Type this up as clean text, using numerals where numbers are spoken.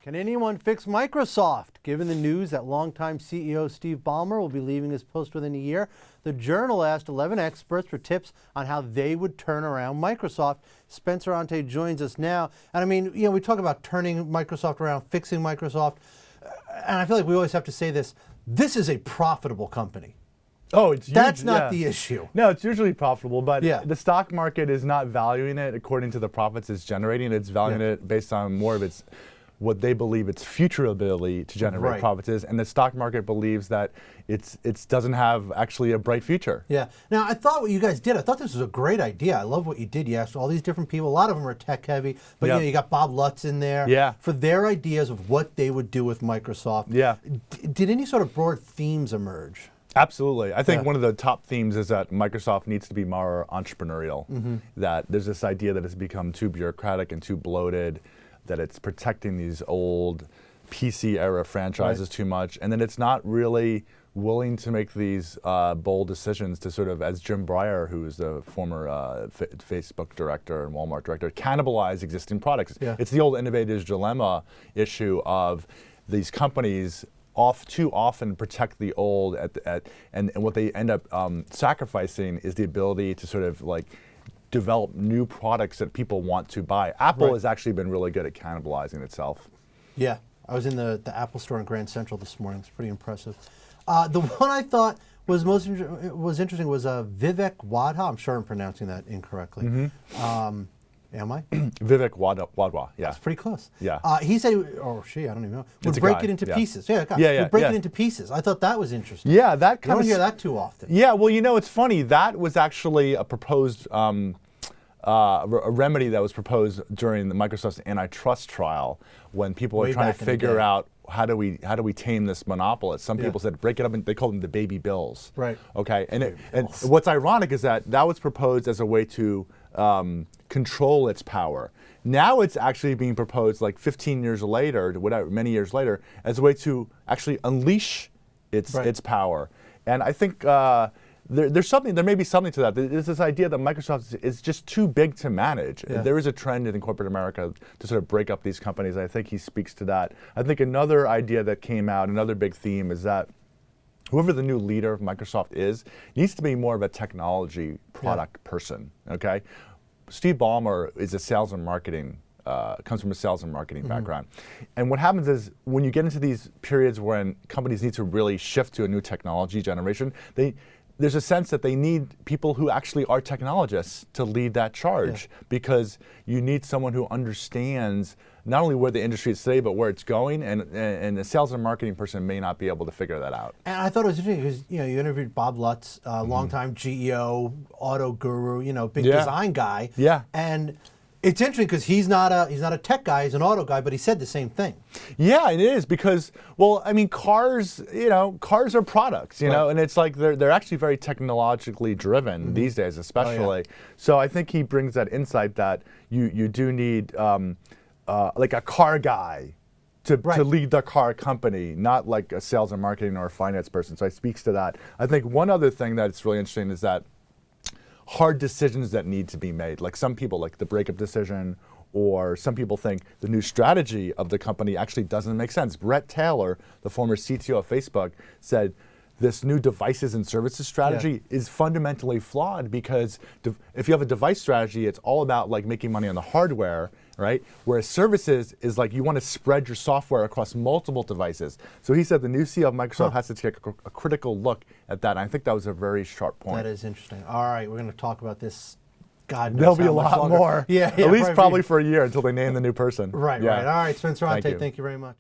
Can anyone fix Microsoft? Given the news that longtime CEO Steve Ballmer will be leaving his post within a year, the Journal asked 11 experts for tips on how they would turn around Microsoft. Spencer Ante joins us now. And I mean, we talk about turning Microsoft around, fixing Microsoft. And I feel like we always have to say this. This is a profitable company. Oh, that's not the issue. No, it's usually profitable, but Yeah. the stock market is not valuing it according to the profits it's generating. It's valuing it based on more of its what they believe its future ability to generate profits is, and the stock market believes that it doesn't have actually a bright future. Yeah. Now, I thought what you guys did, I thought this was a great idea. I love what you did. You asked all these different people. A lot of them are tech heavy, but you got Bob Lutz in there for their ideas of what they would do with Microsoft. Yeah. Did any sort of broad themes emerge? Absolutely. I think one of the top themes is that Microsoft needs to be more entrepreneurial, that there's this idea that it's become too bureaucratic and too bloated, that it's protecting these old PC-era franchises too much, and then it's not really willing to make these bold decisions to sort of, as Jim Breyer, who is the former Facebook director and Walmart director, cannibalize existing products. It's the old innovator's dilemma issue of these companies too often protect the old, and what they end up sacrificing is the ability to sort of like develop new products that people want to buy. Apple has actually been really good at cannibalizing itself. Yeah, I was in the Apple store in Grand Central this morning. It's pretty impressive. The one I thought was interesting was Vivek Wadhwa. I'm sure I'm pronouncing that incorrectly. Am I? Vivek Wadhwa, yeah. That's pretty close. Yeah. He said, or she, I don't even know, would break it into pieces. Yeah, would break it into pieces. I thought that was interesting. Yeah, that kind of. You don't hear that too often. Yeah, well, it's funny. That was actually a proposed a remedy that was proposed during the Microsoft's antitrust trial when people were trying to figure out how do we tame this monopolist. Some people said break it up, and they called them the baby bills. Right. Okay. And what's ironic is that was proposed as a way to control its power. Now it's actually being proposed like 15 years later, many years later, as a way to actually unleash its power. And I think there may be something to that. There's this idea that Microsoft is just too big to manage. There is a trend in corporate America to sort of break up these companies. I think he speaks to that. I think another idea that came out, another big theme, is that whoever the new leader of Microsoft is needs to be more of a technology product person. Okay, Steve Ballmer is a sales and marketing. Comes from a sales and marketing background. And what happens is when you get into these periods when companies need to really shift to a new technology generation, there's a sense that they need people who actually are technologists to lead that charge, because you need someone who understands not only where the industry is today, but where it's going, and a sales and marketing person may not be able to figure that out. And I thought it was interesting because you interviewed Bob Lutz, longtime GEO, auto guru, big design guy. Yeah. And it's interesting because he's not a tech guy, he's an auto guy, but he said the same thing. Yeah, it is, because, well, I mean, cars are products, and it's like they're actually very technologically driven these days, especially. So I think he brings that insight that you do need like a car guy to lead the car company, not like a sales and marketing or a finance person. So he speaks to that. I think one other thing that's really interesting is that hard decisions that need to be made. Like some people, like the breakup decision, or some people think the new strategy of the company actually doesn't make sense. Brett Taylor, the former CTO of Facebook, said this new devices and services strategy is fundamentally flawed, because if you have a device strategy, it's all about like making money on the hardware, right? Whereas services is like you want to spread your software across multiple devices. So he said the new CEO of Microsoft has to take a critical look at that. And I think that was a very sharp point. That is interesting. All right, we're going to talk about this. God knows There'll be a much lot longer. more. At least probably for a year until they name the new person. Right. All right, Spencer Ante, thank you very much.